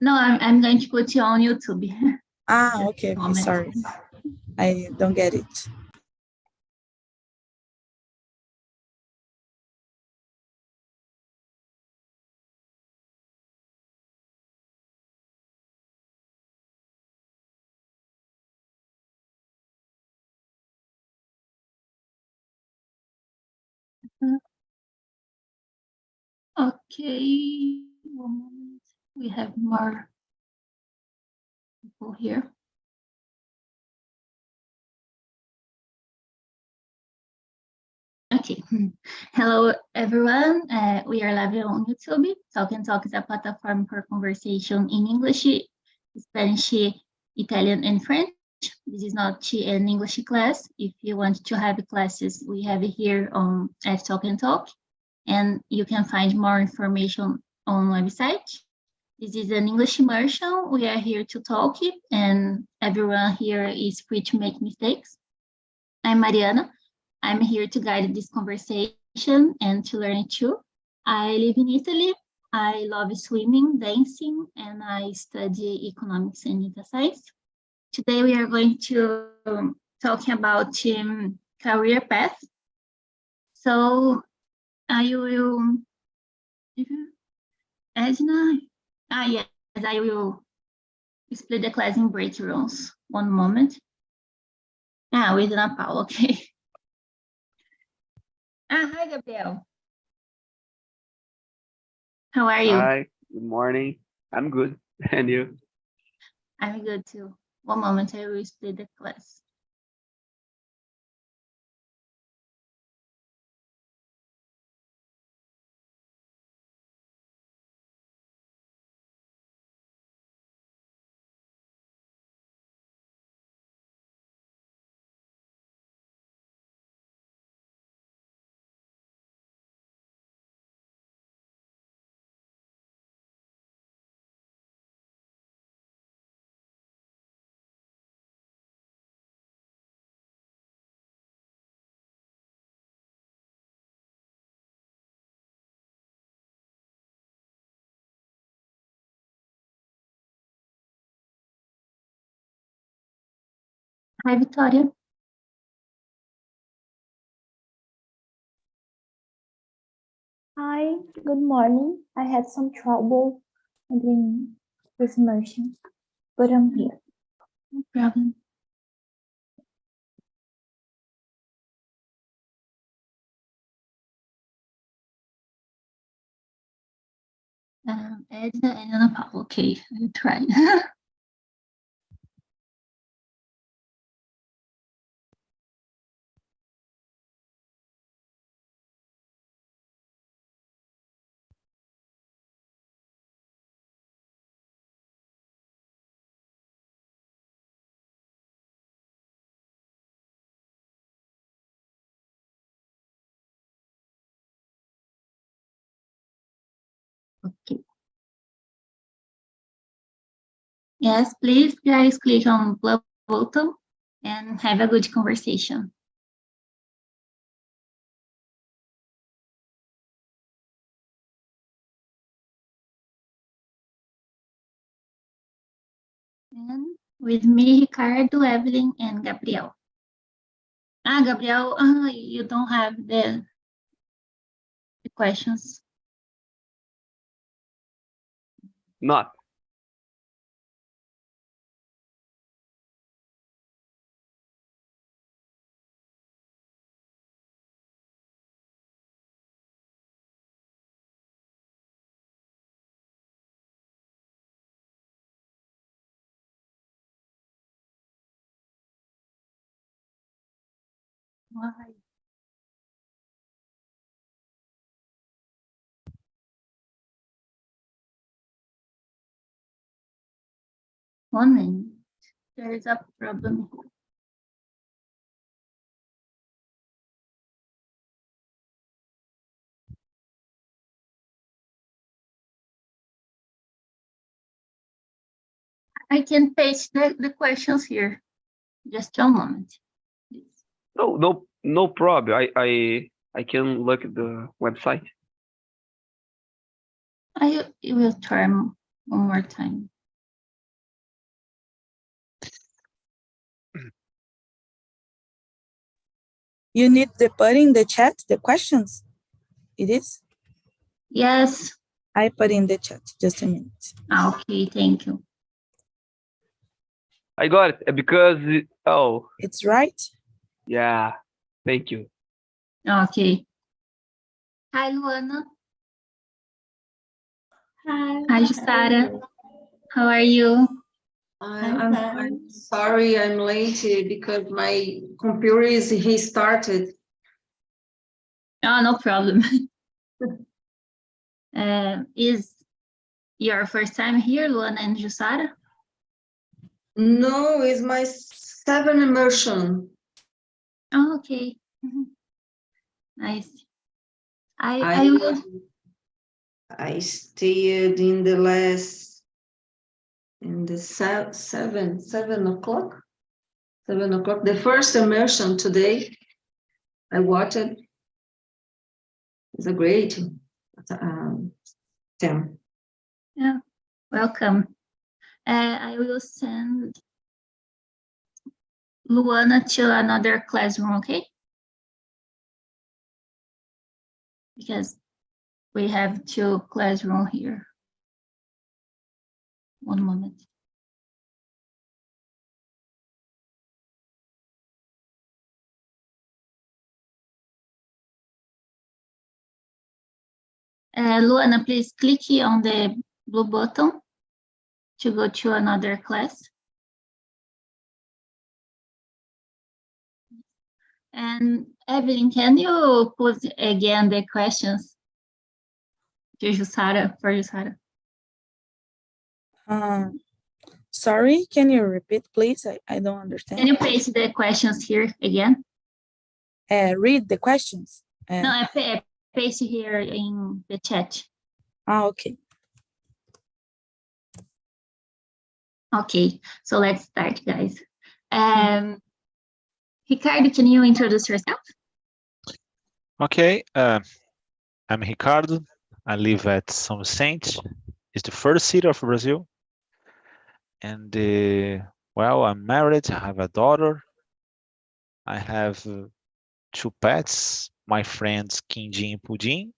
No, I'm going to put you on YouTube. Ah, okay, Moment. sorry. I don't get it. Okay, 1 moment. We have more people here. Okay. Hello, everyone. We are live on YouTube. TALKNTALK is a platform for conversation in English, Spanish, Italian, and French. This is not an English class. If you want to have classes, we have it here on at TALKNTALK, and you can find more information on website. This is an English immersion. We are here to talk, and everyone here is free to make mistakes. I'm Mariana. I'm here to guide this conversation and to learn it too. I live in Italy. I love swimming, dancing, and I study economics and data science. Today we are going to talk about career path. So I will, Edna, yes, I will split the class in break rooms. 1 moment. With Ana Paula, okay. Hi, Gabriel. How are you? Hi, good morning. I'm good. And you? I'm good too. 1 moment, I will split the class. Hi, Victoria. Hi, good morning. I had some trouble doing this immersion, but I'm here. No problem. Edna and Ana Paula, okay, I tried. Okay. Yes, please, guys, click on the button and have a good conversation. And with me, Ricardo, Evelyn, and Gabriel. Gabriel, you don't have the questions. Not. Why? One minute. There is a problem. I can paste the questions here. Just a moment. Please. No problem. I can look at the website. I will try one more time. You need to put in the chat the questions. It is? Yes. I put in the chat. Just a minute. Okay, thank you. I got it because, oh, It's right? yeah, thank you. Okay. Hi, Luana. Hi. Hi, Sara. How are you? I'm fine. I'm sorry I'm late because my computer is restarted. Oh, no problem. Is your first time here, Luana and Jussara? No, it's my 7th immersion. Oh, okay. Nice. I will. I stayed in the last, in the 7 o'clock. 7 o'clock, the first immersion today. I watched it. It's a great theme. Yeah, welcome. I will send Luana to another classroom, okay? Because we have 2 classrooms here. One moment. Luana, please click here on the blue button to go to another class. And Evelyn, can you put again the questions to Jussara, for Jussara? Sorry, can you repeat, please? I don't Can understand. you paste the questions here again? Read the questions. No, I paste here in the chat. Okay. Okay, so let's start, guys. Ricardo, can you introduce yourself? Okay, I'm Ricardo. I live at São Vicente. It's the first city of Brazil. And well, I'm married. I have a daughter. I have 2 pets, my friends Quindim and Pudim.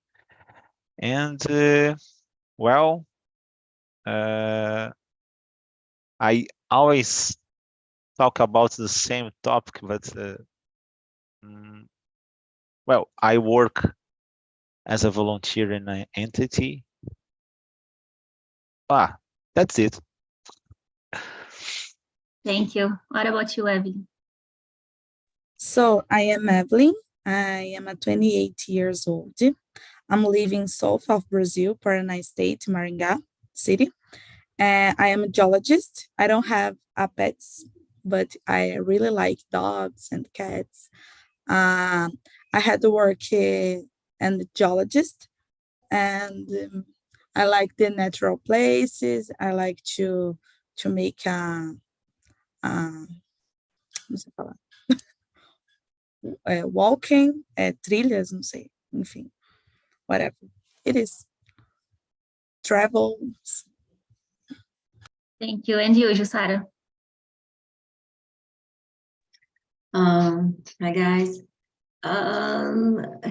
And well, I always talk about the same topic, but well, I work as a volunteer in an entity. That's it. Thank you. What about you, Evelyn? So I am Evelyn. I am 28 years old. I'm living south of Brazil, Paraná State, Maringá City. And I am a geologist. I don't have pets, but I really like dogs and cats. I had to work as a geologist, and I like the natural places. I like to make como se fala? Walking, trilhas, não sei, enfim, whatever it is. Travels. Thank you. And you, Jussara? Hi guys.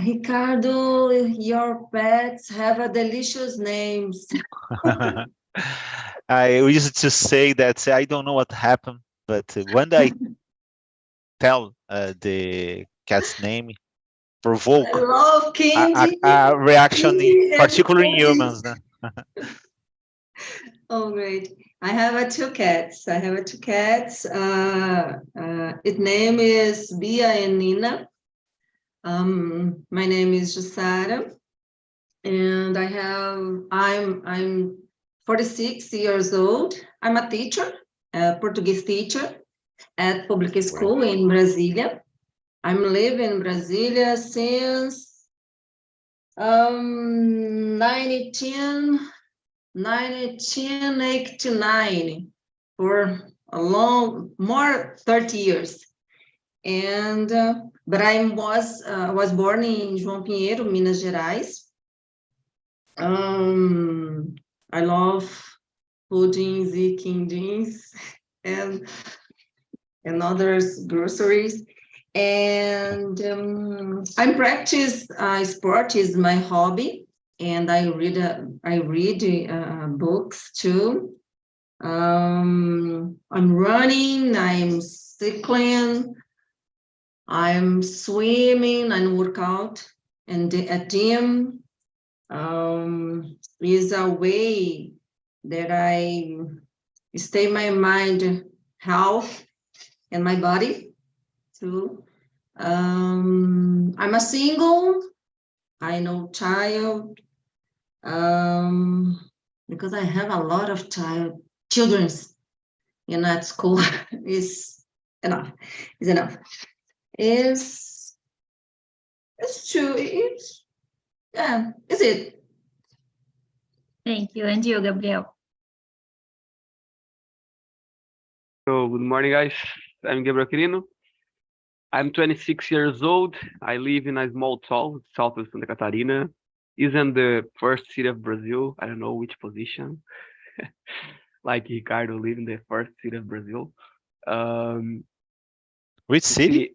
Ricardo, your pets have a delicious names. I used to say that I don't know what happened, but when I tell the cat's name, provoke I love candy. a reaction, Candy and particularly in cookies. humans. Oh, great. I have 2 cats. Its name is Bia and Nina. My name is Jussara, and I'm 46 years old. I'm a teacher, a Portuguese teacher at public school in Brasília. I'm living in Brasília since 1989 for more 30 years. And but I was born in João Pinheiro, Minas Gerais. I love puddings, quindins, and others groceries. And I practice sport is my hobby, and I read books too. I'm running, I'm cycling, I'm swimming and workout, and at gym is a way that I stay my mind health and my body too. I'm a single, I know child, because I have a lot of children's in that school. Is enough. Is enough. It's true. It's it. Thank you. And you, Gabriel? So good morning, guys. I'm Gabriel Quirino. I'm 26 years old. I live in a small town south of Santa Catarina. Isn't the first city of Brazil. I don't know which position. Like Ricardo live in the first city of Brazil. Which city?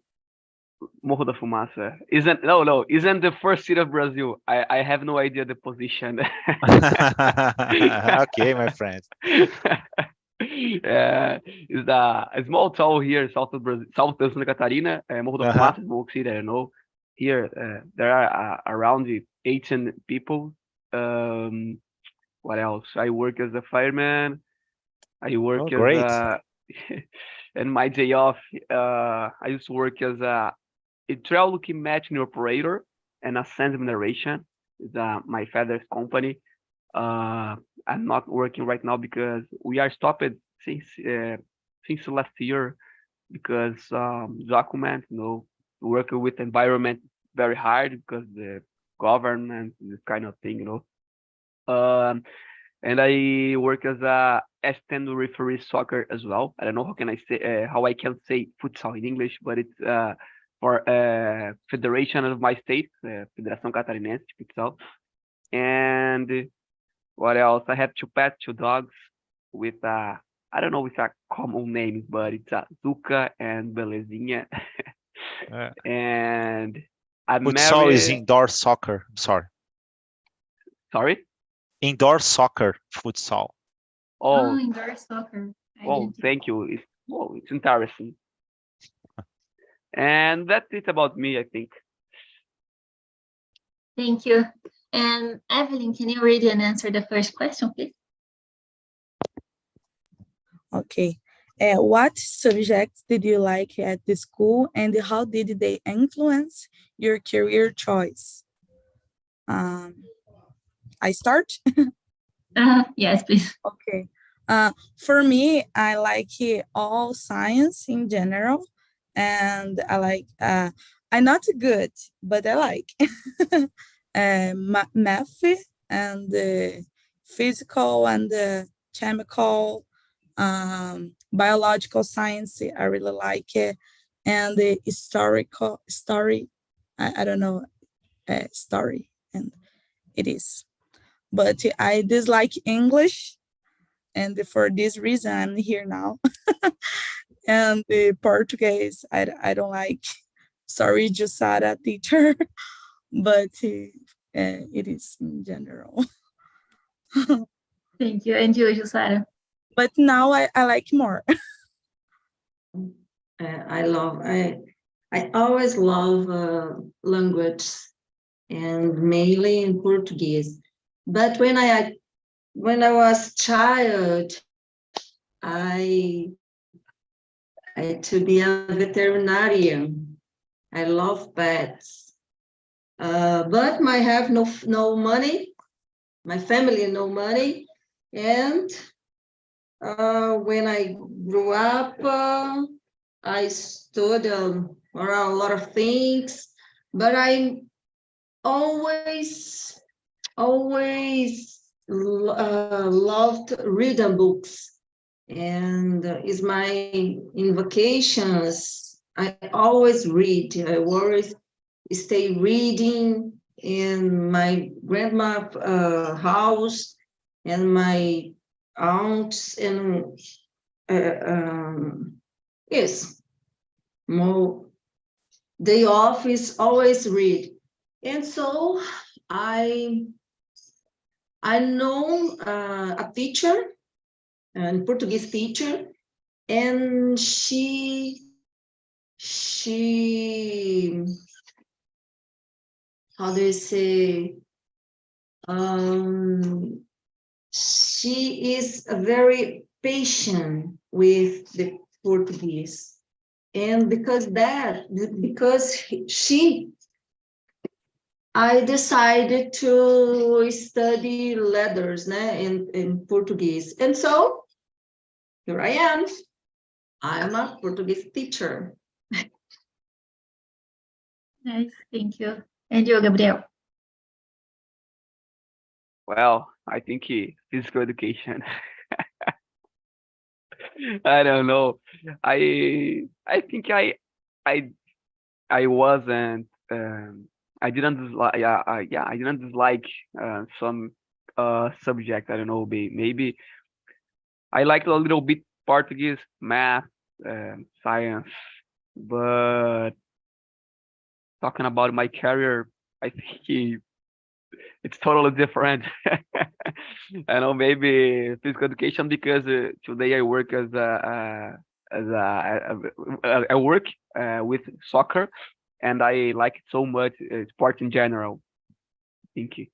Morro da Fumaça. Isn't the first city of Brazil. I have no idea the position. Okay, my friend. It's a small town here south of Brazil, south of Santa Catarina. Morro da Fumaça, small city. I don't know. Here there are around 18 people. What else? I work as a fireman. I work as great. a and my day off. I used to work as a hydraulic matching operator and a sand generation. It's my father's company. I'm not working right now because we are stopped since last year because document, working with environment very hard because the government, this kind of thing, and I work as a assistant referee soccer as well. I don't know how I can say futsal in English, but it's for federation of my state, Federação Catarinense de Futsal. And what else? I have two dogs with I don't know if a common name, but it's Zuka and Belezinha. And I'm Futsal married. is indoor soccer. I'm sorry. Sorry? Indoor soccer, futsal. Oh, indoor soccer. Thank you. It's interesting. And that's it about me, I think. Thank you. And Evelyn, can you read and answer the first question, please? Okay. What subjects did you like at the school, and how did they influence your career choice? I start? Yes, please. Okay. For me, I like all science in general, and I like, I'm not good, but I like math and physical and chemical, biological science. I really like it, and the story. I don't know, story, and it is. But I dislike English, and for this reason, I'm here now. And the Portuguese, I don't like. Sorry, Jussara teacher, but it is in general. Thank you. And you, Jussara? But now I like more. I always love language, and mainly in Portuguese. But when I was child, I to be a veterinarian. I love pets, but I have no money. My family no money, and when I grew up, I studied for a lot of things, but I always loved reading books, and in vacations I always read. I always stay reading in my grandma's house, and my aunts and yes, more day off is always read. And so I know a teacher, a Portuguese teacher, and she how do you say, she is very patient with the Portuguese. And because I decided to study letters in Portuguese. And so here I am. I am a Portuguese teacher. Nice, thank you. And you, Gabriel? Well, I think physical education. I don't know. I think I wasn't. I didn't dislike. Yeah, I didn't dislike some subject. I don't know. Maybe I liked a little bit Portuguese, math, science, but talking about my career, I think it's totally different. I know maybe physical education because today I work I work with soccer, and I like it so much, sport in general. Thank you.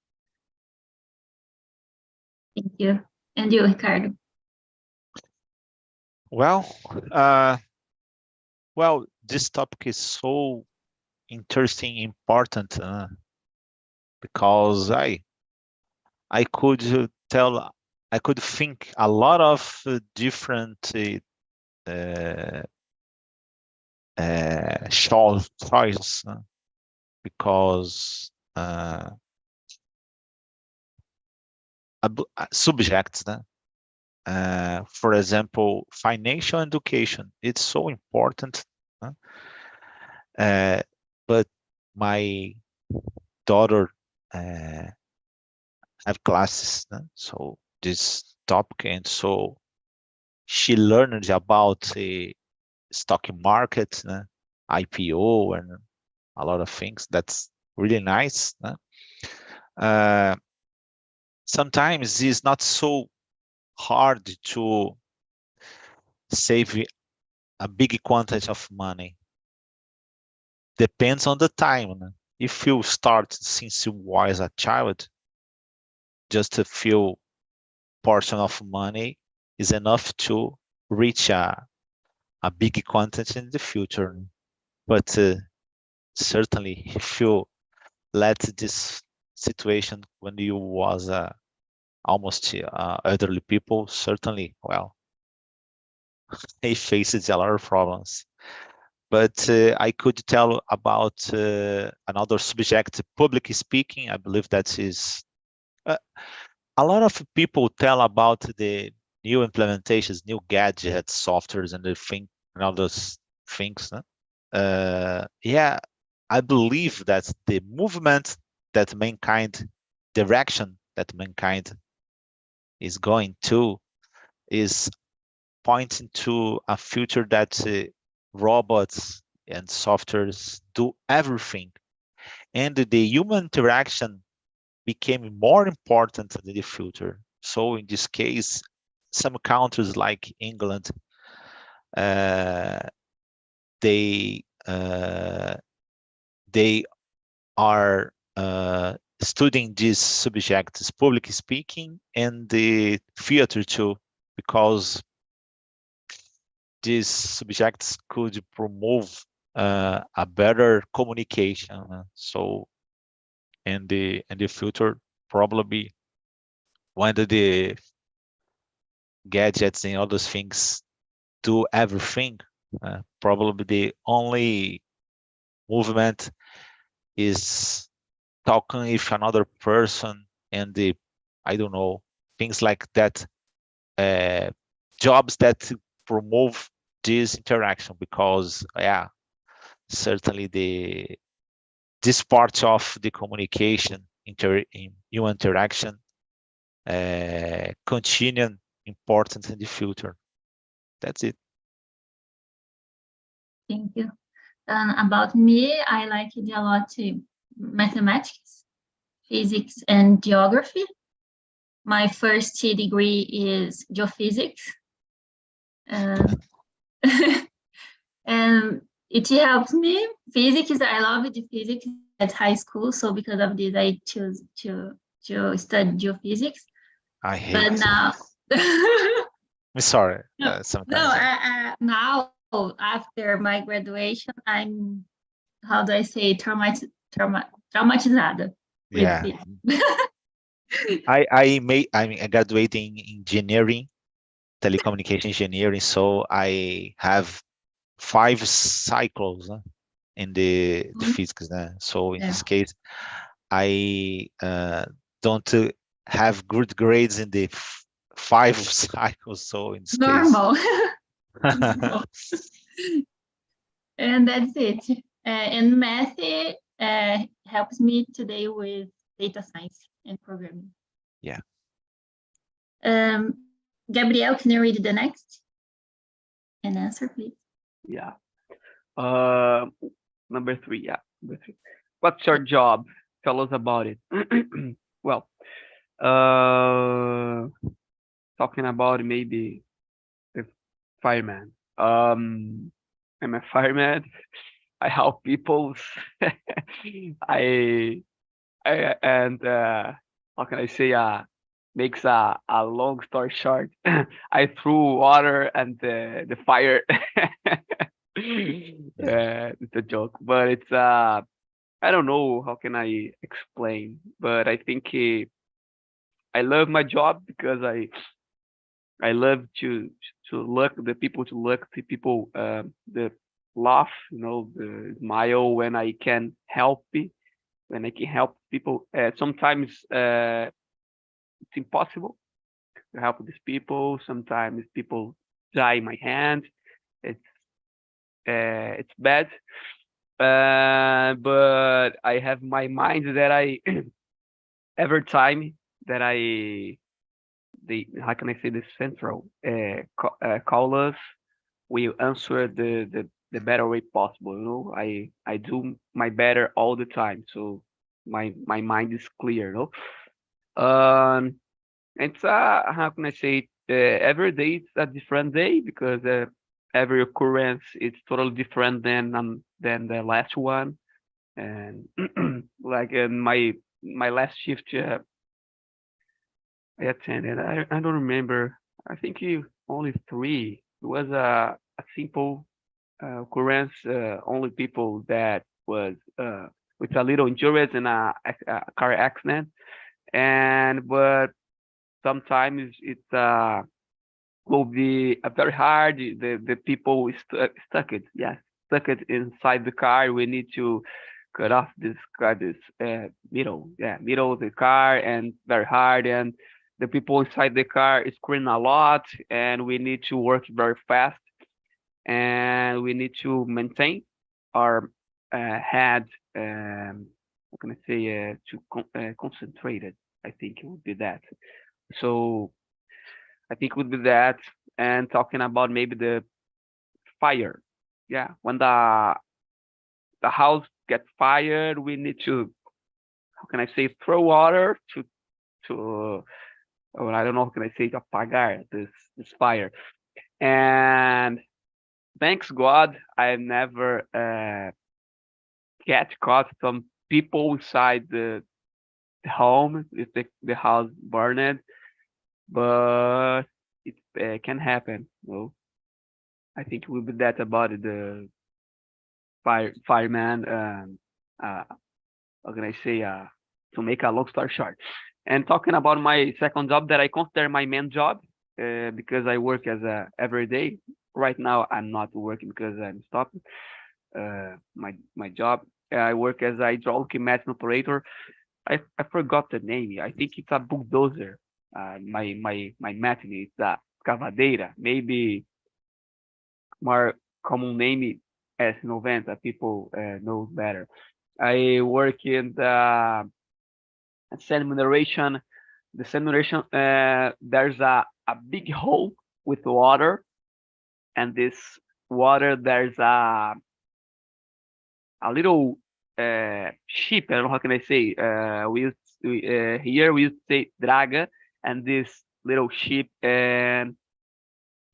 Thank you. And you, Ricardo? Well, this topic is so interesting, important, because I could I could think a lot of different choices, because subjects. For example, financial education, it's so important. But my daughter have classes, so this topic, and so she learned about the stock market, IPO, and a lot of things. That's really nice. Sometimes it's not so hard to save a big quantity of money. Depends on the time. If you start since you was a child, just a few portion of money is enough to reach a big quantity in the future. But certainly, if you let this situation when you was almost elderly people, certainly, well, they faced a lot of problems. But I could tell about another subject, public speaking. I believe that is a lot of people tell about the new implementations, new gadgets, softwares, and the thing and all those things. Yeah, I believe that the movement that mankind, direction that mankind is going to, is pointing to a future that robots and softwares do everything, and the human interaction became more important in the future. So in this case, some countries like England, they are studying this subject, is public speaking and the theater too, because these subjects could promote a better communication. So in the future, probably when the gadgets and other things do everything, probably the only movement is talking with another person, and the, I don't know, things like that, jobs that promote this interaction, because yeah, certainly this part of the communication in human interaction continue important in the future. That's it. Thank you. About me, I like a lot mathematics, physics, and geography. My first degree is geophysics. And it helps me. Physics, I love the physics at high school, so because of this, I choose to study geophysics. I hate But it. now, I'm sorry. no, Sometimes. now after my graduation, I'm, how do I say, traumatizada with Yeah. it. I graduated in engineering, telecommunication engineering, so I have 5 cycles in the physics. So in Yeah. this case, I don't have good grades in the 5 cycles. So in this Normal. case, And that's it. And math helps me today with data science and programming. Yeah. Gabriel, can you read the next and answer, please? Yeah. Number 3. Yeah. Number 3. What's your job? Tell us about it. Well, talking about maybe the fireman. I'm a fireman. I help people. I and how can I say? Makes a long story short. I threw water and the fire. It's a joke, but it's I don't know how can I explain, but I think I love my job because I love to look the people to look the people the laugh, the smile when I can help when I can help people. Sometimes it's impossible to help these people. Sometimes people die in my hand. It's bad. But I have my mind that I every time that how can I say, the central call us, we answer the better way possible. I do my better all the time, so my mind is clear. It's how can I say it? Every day it's a different day because every occurrence is totally different than the last one. And like in my last shift I attended, I don't remember. I think only 3. It was a simple occurrence. Only people that was with a little injuries in a car accident, but sometimes it's will be very hard. The people stuck it, yes, stuck it inside the car. We need to cut off this middle of the car, and very hard. And the people inside the car is screaming a lot, and we need to work very fast, and we need to maintain our head. How can I say, to concentrated? I think it would be that. So I think it would be that. And talking about maybe the fire. Yeah, when the house gets fired, we need to, how can I say, throw water to I don't know how can I say, to apagar this fire. And thanks God, I never get caught some people inside the home if the house burned, but it can happen. I think it will be that about the fireman. How can I say? To make a long story short, and talking about my second job that I consider my main job, because I work as a every day. Right now, I'm not working because I'm stopped my job. I work as a hydraulic machine operator. I forgot the name. I think it's a bulldozer. My machine is a cavadeira. Maybe more common name as 90. People know better. I work in the sand mineration. The sand mineration, there's a a big hole with water, and this water there's a little ship. I don't know how can I say. Here we used to say draga, and this little ship and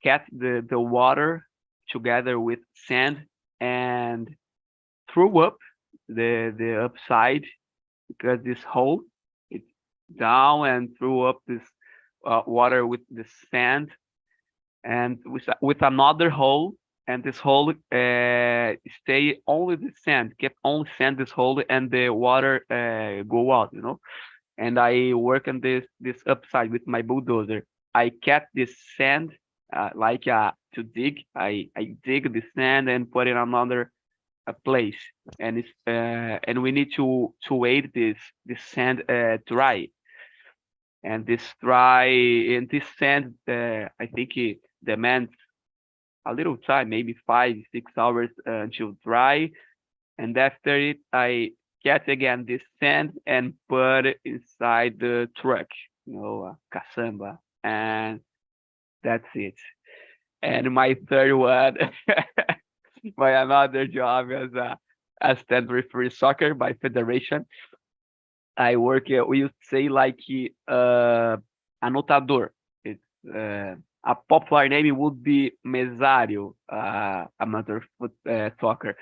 get the water together with sand and threw up the upside, because this hole it's down and threw up this water with the sand, and with another hole, and this hole stay only the sand, kept only sand this hole, and the water go out, and I work on this upside with my bulldozer. I kept this sand to dig. I dig the sand and put it in another place, and it's and we need to wait this sand dry, and this sand I think it demands a little time, maybe 5-6 hours until dry, and after it I get again this sand and put it inside the truck, caçamba, and that's it. And my third one, my another job as a assistant referee soccer by federation. I work, we used to say like anotador. It's a popular name would be mesário, amateur soccer.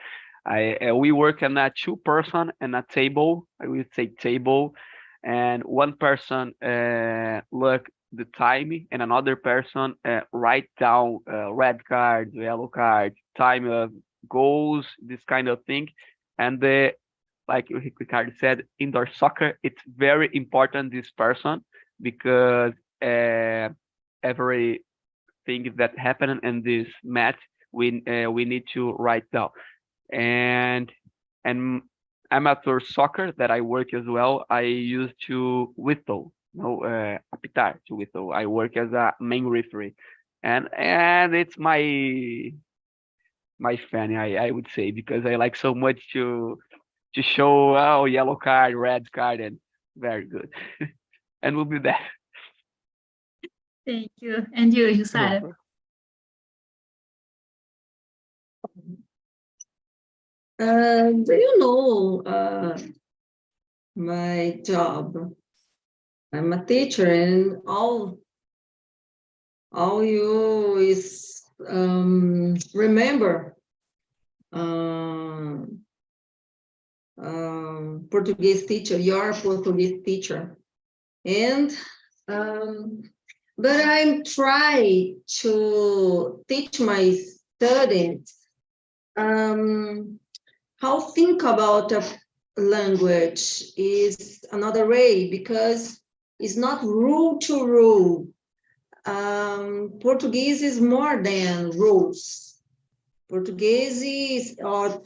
We work on a 2-person and a table. I would say table, and one person look the time, and another person write down red cards, yellow cards, time of goals, this kind of thing. And like Ricardo said, indoor soccer, it's very important, this person, because everything that happened in this match, we need to write down. And amateur soccer that I work as well, I used to whistle, apitar, to whistle. I work as a main referee, and it's my fan, I would say, because I like so much to show yellow card, red card, and very good. And we'll be there. Thank you. And you, Jussara? Do you know my job? I'm a teacher, and all you is remember Portuguese teacher, your Portuguese teacher, and but I'm trying to teach my students how think about a language is another way, because it's not rule to rule. Portuguese is more than rules. Portuguese is, or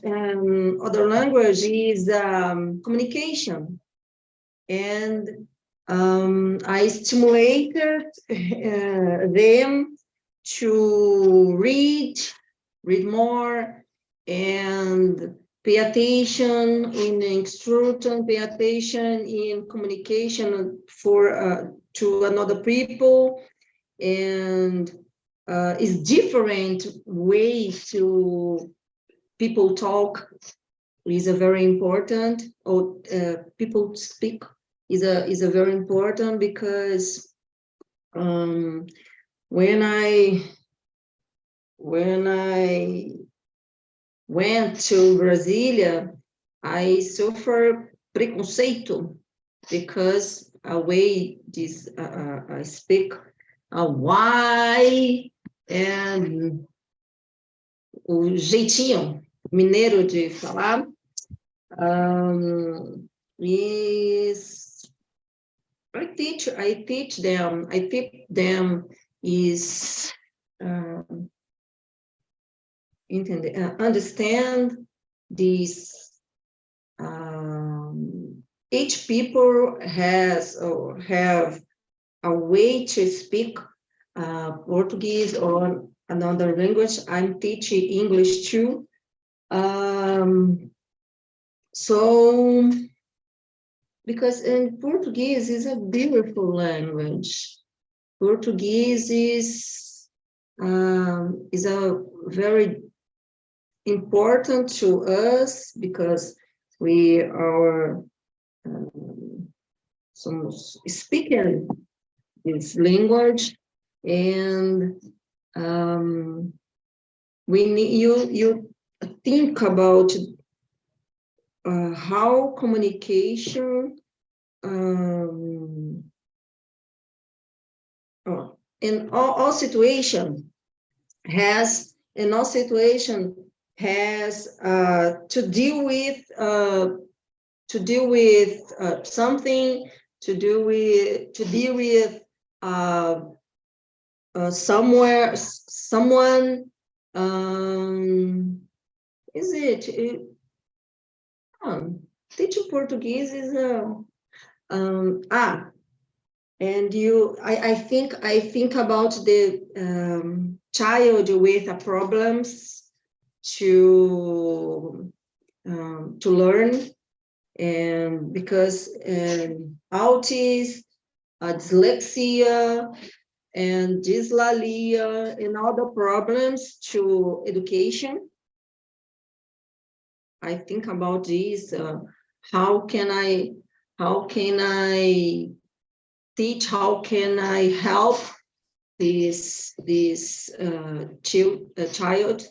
other language is communication. And I stimulated them to read more, and pay attention in instruction, pay attention in communication for to another people, and is different way to people talk is a very important, or people speak is a very important, because when I went to Brasilia, I suffered preconceito, because a way this I speak, why, and o jeitinho mineiro de falar is I teach them is understand this. Each people has or have a way to speak Portuguese or another language. I'm teaching English too. So, because in Portuguese is a beautiful language. Portuguese is a very important to us because we are speaking this language, and we need you think about how communication in all situation has to deal with something, to deal with someone. Teaching Portuguese is and I think about the child with problems to learn, and because autism, dyslexia, and dyslalia, and all the problems to education. I think about this. How can I teach? How can I help this child?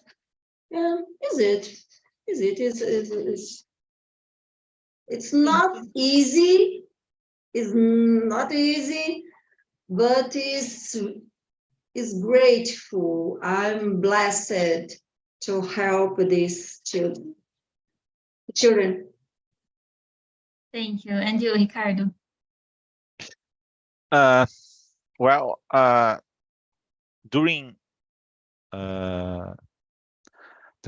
It's not easy. It's not easy, but it's grateful. I'm blessed to help these children. Thank you. And you, Ricardo? Well, during the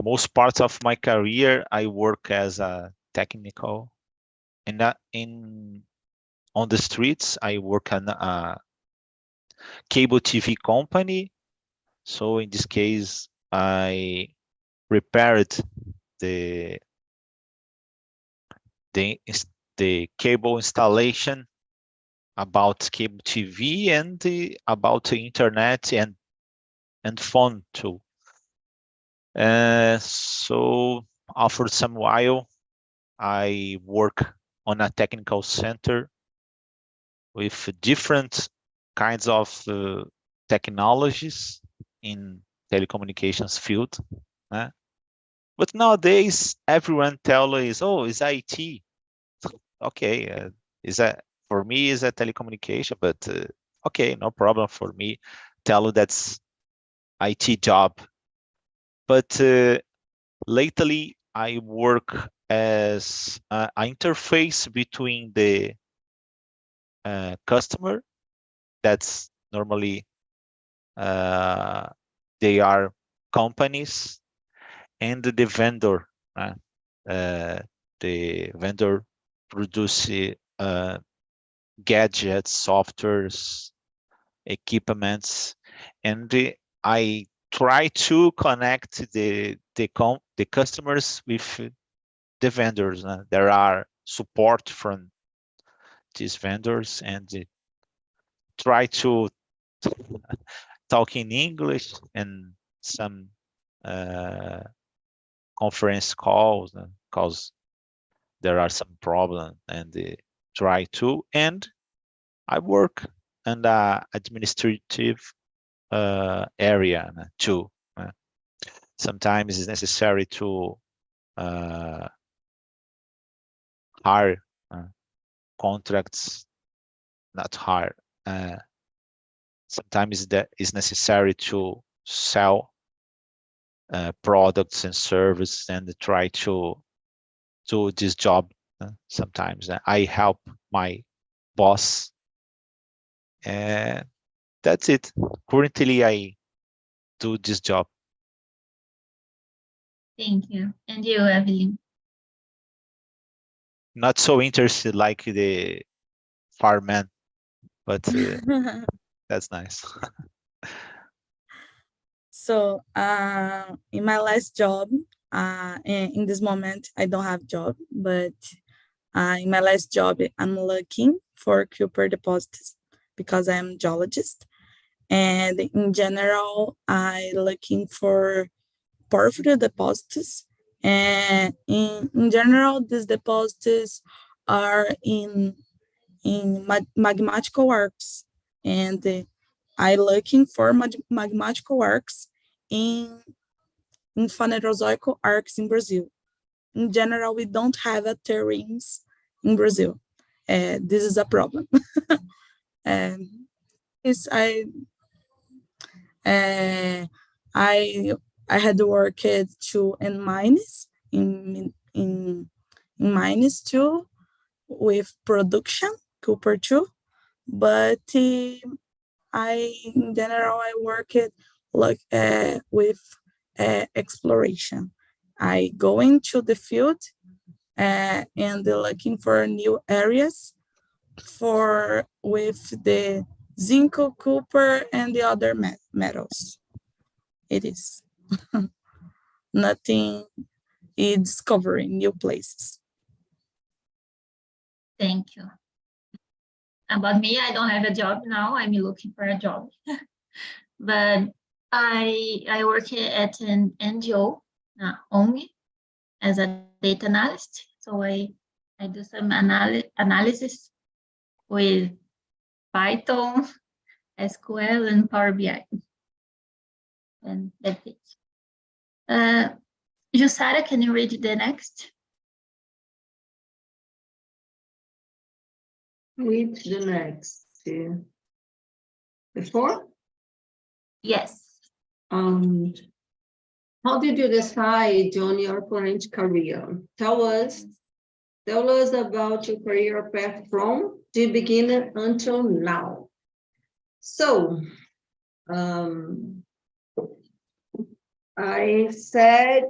most part of my career, I work as a technical, and on the streets, I work on a cable TV company. So in this case, I repaired the cable installation about cable TV and about the internet and phone too. So after some while, I work on a technical center with different kinds of technologies in telecommunications field. But nowadays, everyone tells, "Oh, it's IT." Okay, is that for me? Is a telecommunication? But okay, no problem for me. Tell that's IT job. But lately, I work as an interface between the customer. That's normally they are companies, and the vendor. The vendor produce gadgets, softwares, equipments, and I try to connect the customers with the vendors. There are support from these vendors, and try to talk in English and some conference calls because there are some problems, and try to. And I work in the administrative area too. Sometimes it's necessary to hire contracts, not hire. Sometimes that is necessary to sell products and services, and try to do this job. Sometimes I help my boss, and that's it. Currently, I do this job. Thank you. And you, Evelyn? Not so interested like the fireman, but that's nice. So in my last job, in this moment, I don't have job, but in my last job, I'm looking for Cooper deposits because I'm geologist. And in general, I looking for porphyry deposits. And in general, these deposits are in magmatical arcs. And I looking for magmatical arcs in phanerozoical arcs in Brazil. In general, we don't have terrains in Brazil. This is a problem. And I had worked too in mines in mines too with production copper too, but in general I worked like with exploration. I go into the field and looking for new areas with the zinc, copper, and the other metals. It is nothing is discovering new places. Thank you. About me, I don't have a job now. I'm looking for a job. But I work at an NGO, ONG, as a data analyst. So I do some analysis with Python, SQL, and Power BI. And that's it. Jussara, can you read the next? Read the next. Before? Yes. How did you decide on your current career? Tell us about your career path from the beginning until now. So, I said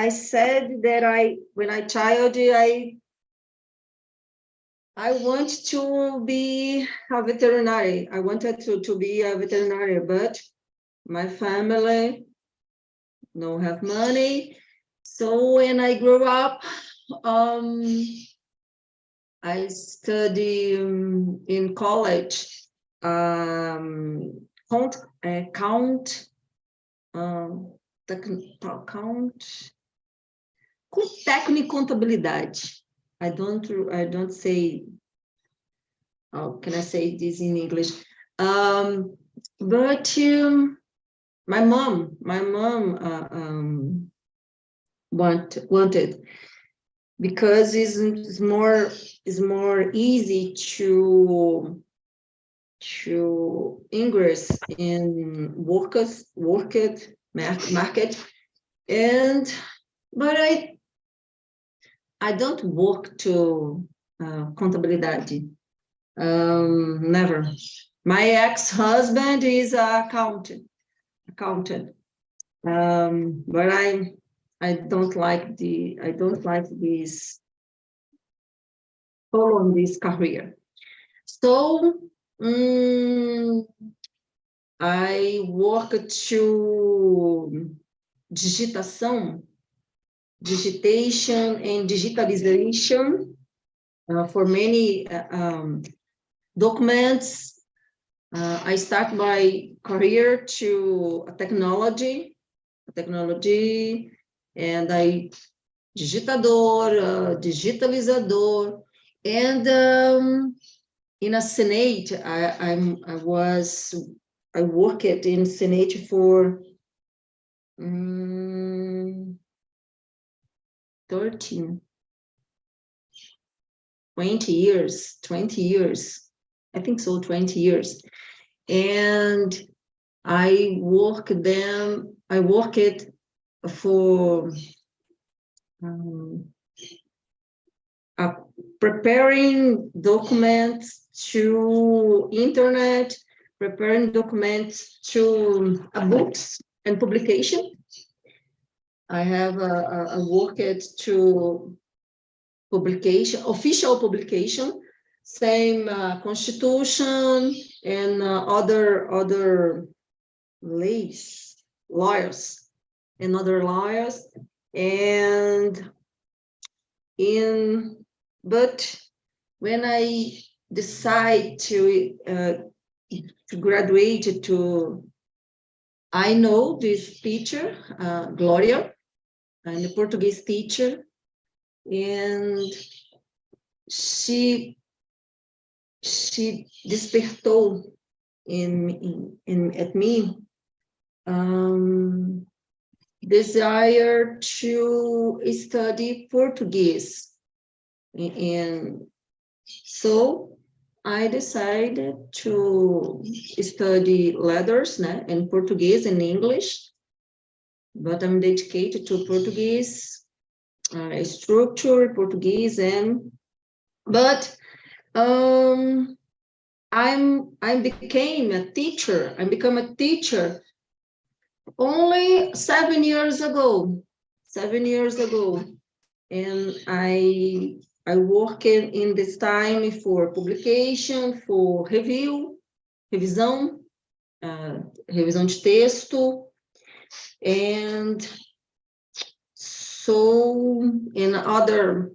that when I child, I want to be a veterinary. I wanted to be a veterinary, but my family don't have money. So when I grew up, I study in college técnico e contabilidade. I don't say, how can I say this in English? But my mom wanted, because it's more easy to ingress in market, but I don't work to contabilidade. Never. My ex-husband is an accountant. But I don't like this following this career. So I work to digitation and digitalization for many documents. I start my career to technology, and I digitalizador, and in a Senate, I worked in Senate for 20 years. I think so, 20 years. And I worked for preparing documents to internet, preparing documents to books and publication. I have worked to official publication, same constitution and other lawyers. But when I decide to graduate to, I know this teacher, Gloria, and the Portuguese teacher, and she despertou at me desire to study Portuguese, and so I decided to study letters, né, in Portuguese and English, but I'm dedicated to Portuguese structure, Portuguese, but I became a teacher. I become a teacher only 7 years ago. 7 years ago, and I work in this time for publication, for revisão de texto, and so in other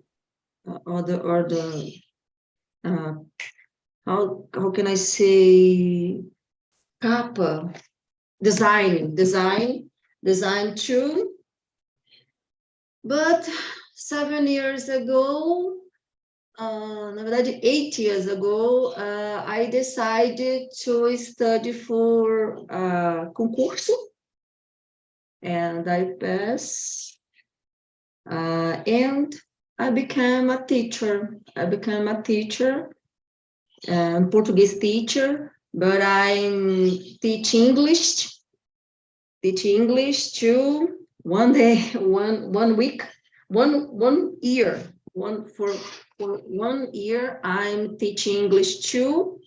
how can I say, capa, design too. But 7 years ago, na verdade 8 years ago, I decided to study for concurso, and I passed, and I became a teacher. Portuguese teacher, but I'm teach English too. One day, one week, 1 year, for 1 year, I'm teaching English too.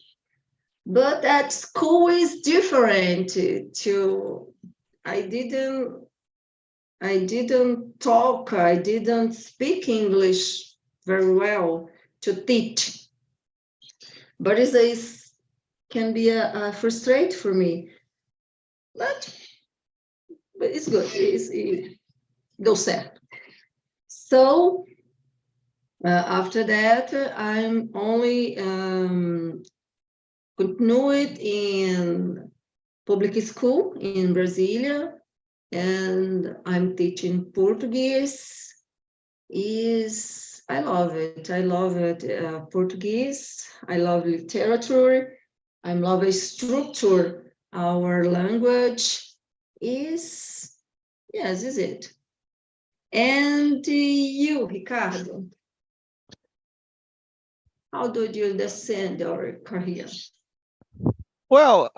But at school is different. I didn't talk. I didn't speak English very well to teach. But it can be a frustrate for me. But it's good. It deu certo. So after that, I'm only continued in public school in Brasilia, and I'm teaching Portuguese. I love it. Portuguese. I love literature. I love structure. Our language is it. And you, Ricardo, how did you descend your career? Well,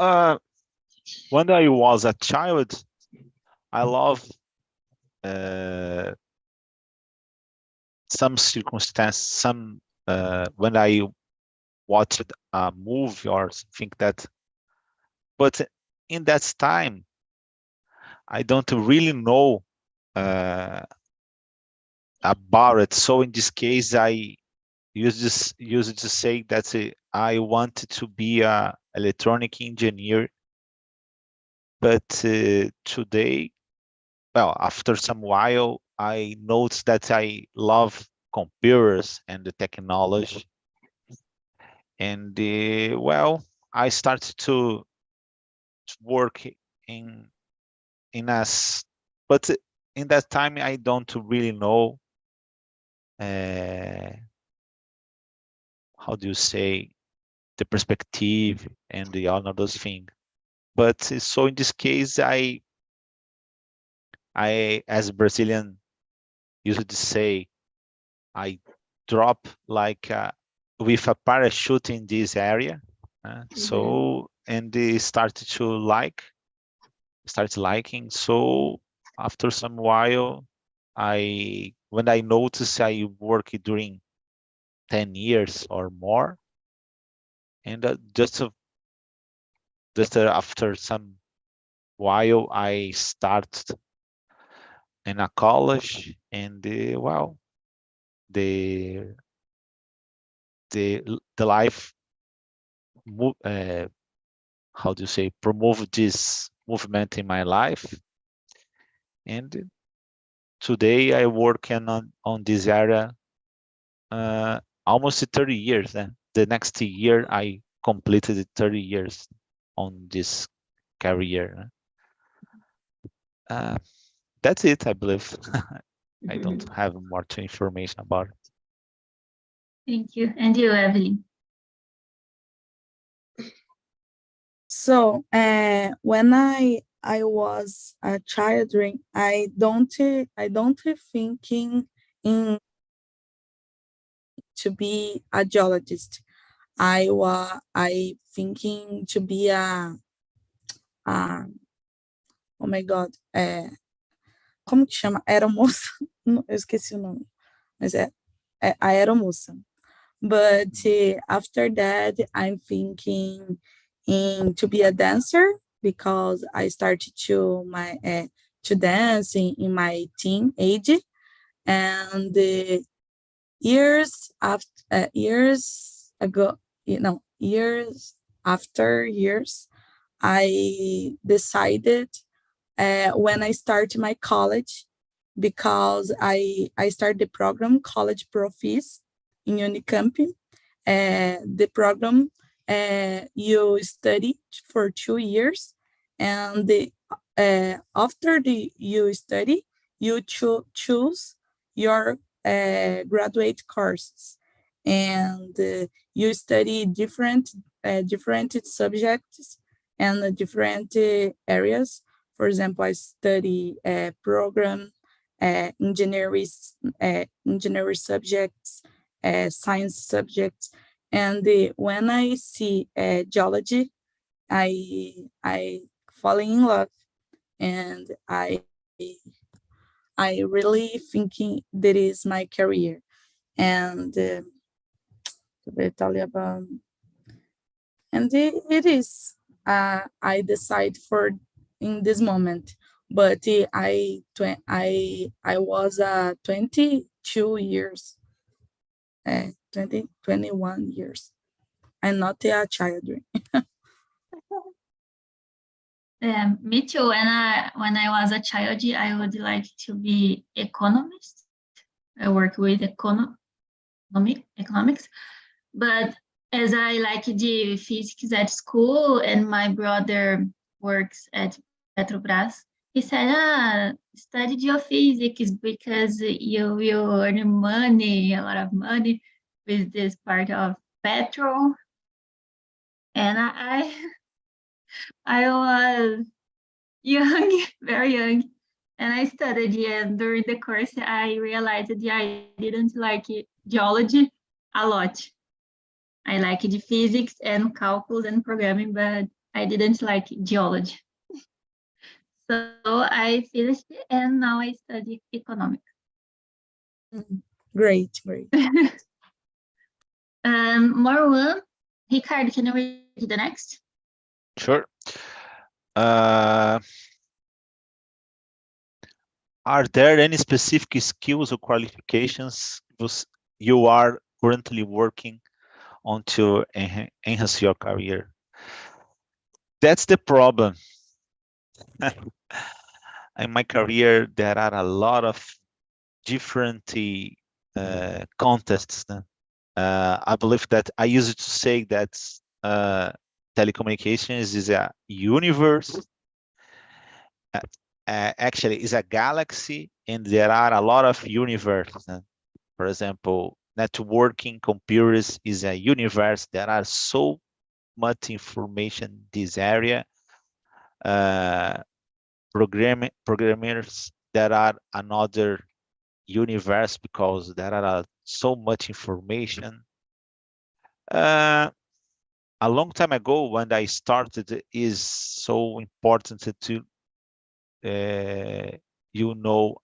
when I was a child, I love some circumstance, when I watched a movie or think that, but in that time, I don't really know about it. So in this case, I used to say that I wanted to be a electronic engineer, but today, well, after some while, I noticed that I love computers and the technology, and well, I started to work in us, but in that time I don't really know how do you say, the perspective and the all of those things. But so in this case, I as Brazilian used to say, I drop like with a parachute in this area. So and they started liking. So after some while, when I noticed I work during 10 years or more, and just after some while I started in a college, and well, the life how do you say, promote this movement in my life, and today I work on this area almost 30 years. The next year I completed 30 years on this career. That's it, I believe. I don't have more information about it. Thank you. And you, Evelyn? So when I was a child, I don't thinking in to be a geologist. I thinking to be oh my God, como que chama? Aeromoça? Eu esqueci o nome, mas é a aeromoça. But after that, I'm thinking to be a dancer because I started to dance in my teen age, and years after years after years, I decided when I started my college, because I started the program College Profis in Unicamp. The program you study for 2 years, and after you study, you choose your graduate courses, and you study different subjects and different areas. For example, I study program, engineering subjects, science subjects, and when I see geology, I fall in love, and I really thinking that is my career, and it is. I decide for in this moment, but I was 22 years, 21 years. I'm not a child. Me too. When I was a child, I would like to be economist. I work with economics, but as I like the physics at school, and my brother works at Petrobras, he said, study geophysics because you will earn money, a lot of money with this part of petrol. And I was young, very young, and I studied. And during the course, I realized that I didn't like geology a lot. I liked the physics and calculus and programming, but I didn't like geology. So I finished it, and now I study economics. Great. More one. Ricardo, can you read the next? Sure. Are there any specific skills or qualifications you are currently working on to enhance your career? That's the problem. In my career, there are a lot of different contests. I believe that I used to say that telecommunications is a universe. Actually, is a galaxy, and there are a lot of universes. For example, networking computers is a universe. There are so much information in this area. Programmers, there are another universe because there are so much information. A long time ago, when I started, is so important to you know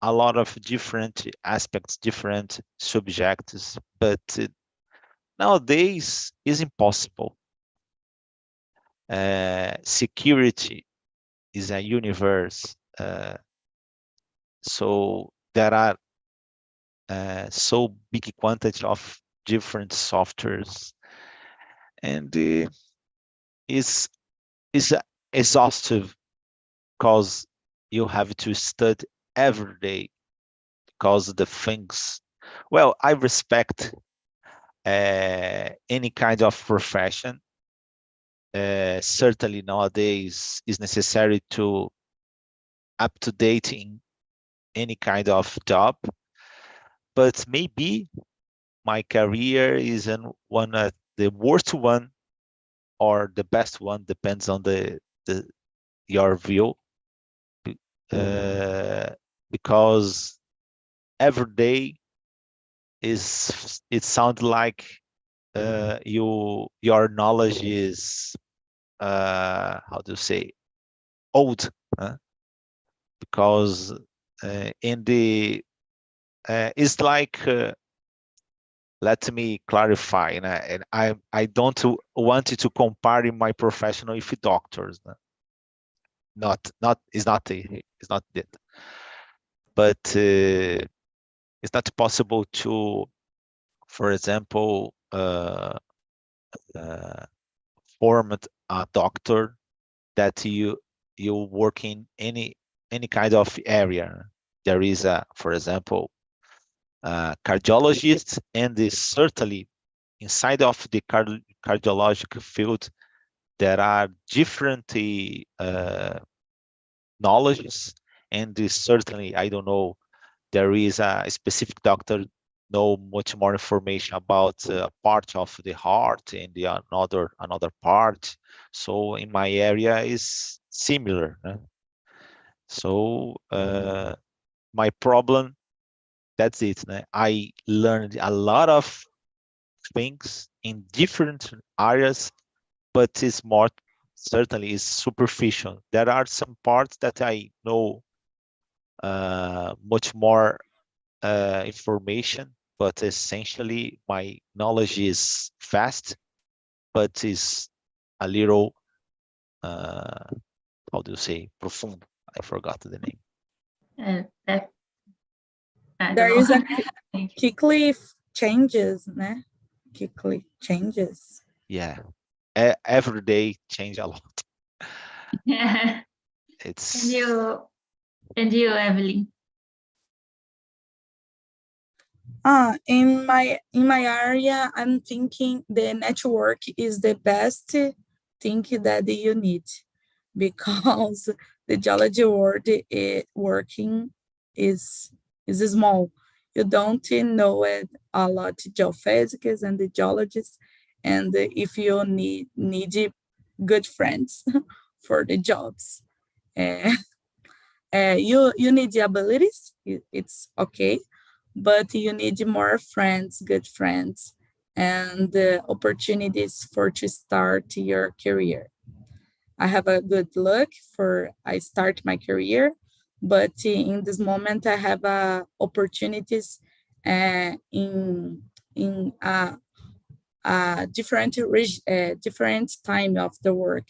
a lot of different aspects, different subjects, but nowadays is impossible. Security is a universe, so there are so big quantity of different softwares, and is exhaustive because you have to study every day because the things. Well, I respect any kind of profession, certainly nowadays is necessary to up to date in any kind of job, but maybe my career is in one of the worst one or the best one, depends on your view, because every day it sounds like your knowledge is how to say old, because in the it's like let me clarify, and I don't want to compare my professional with doctors, not it's not that, but it's not possible to, for example, form a doctor that you work in any kind of area. There is a, for example, cardiologist, and is certainly inside of the cardiological field there are different knowledges, and certainly, I don't know, there is a specific doctor know much more information about part of the heart and the another part. So in my area is similar. So my problem, that's it. I learned a lot of things in different areas, but it's more certainly is superficial. There are some parts that I know much more information, but essentially my knowledge is vast, but is a little how do you say, profundo? I forgot the name. That I don't There know. is a Thank you. quickly changes, né? Quickly changes. Yeah, every day change a lot. And It's you, Evelyn. In my area, I'm thinking the network is the best thing that you need, because the geology world working is small. You don't know it a lot geophysicists and the geologists, and if you need good friends for the jobs, you need the abilities. It's okay, but you need more friends, good friends, and opportunities for to start your career. I have a good luck for I start my career, but in this moment I have opportunities in different different time of the work.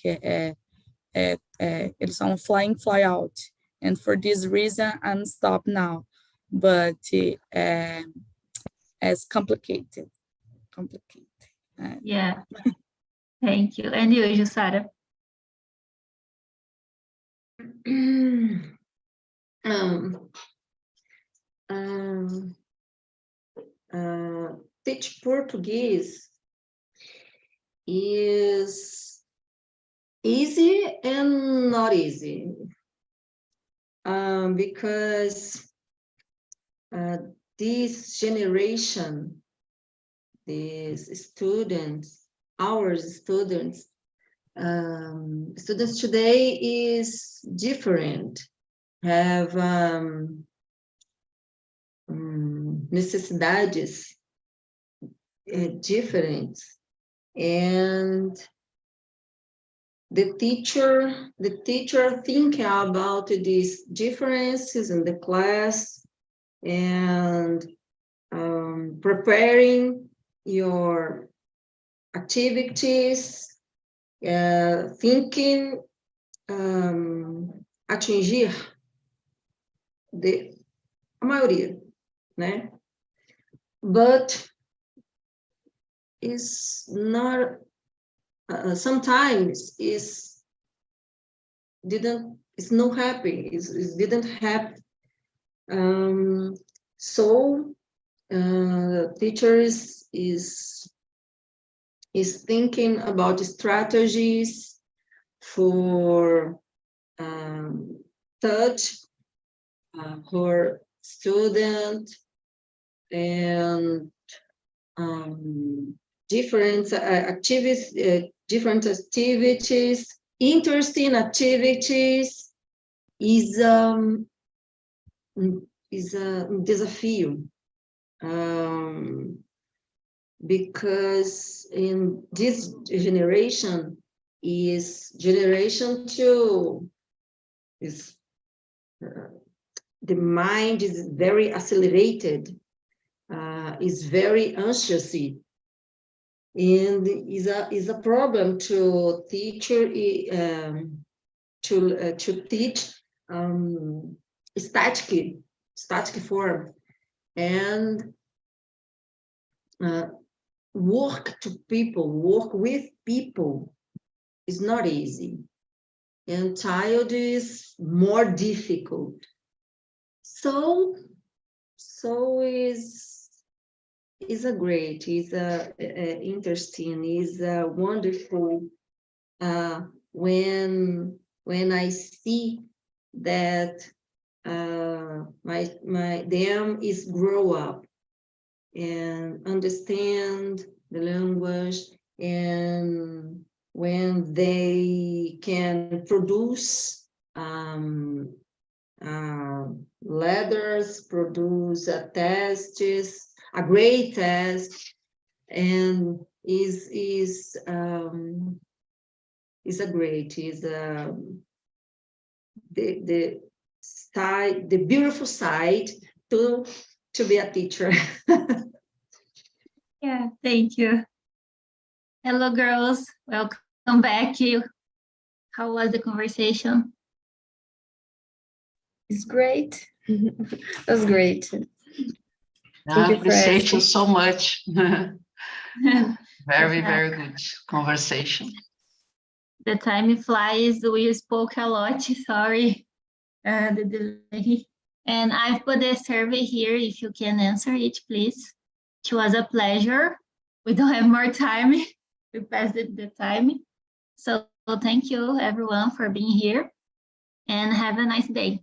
It's on fly out, and for this reason I'm stopped now. But as complicated. Yeah. Thank you. And you, Jussara? Teach Portuguese is easy and not easy, because this generation, these students, our students, students today is different, have necessidades different, and the teacher thinking about these differences in the class and preparing your activities, thinking atingir a maioria, né? But it's not, sometimes it's not happy, it didn't happen. So teachers is is thinking about strategies for touch her student and different activities, interesting activities is a desafio. Because in this generation is generation 2 is the mind is very accelerated, is very anxious, and is a problem to teacher to teach static form, and work with people is not easy, and child is more difficult. So is a great, is a interesting, is a wonderful when I see that them is grow up and understand the language, and when they can produce letters, produce tests, a great test, and is a great, is the side, the beautiful side to be a teacher. Yeah, thank you. Hello, girls. Welcome back. How was the conversation? It's great. That's great. I you for appreciate you asking. so much. Very, very good conversation. The time flies. We spoke a lot. Sorry, the delay. And I've put a survey here. If you can answer it, please. It was a pleasure. We don't have more time. We passed the time. So thank you, everyone, for being here. And have a nice day.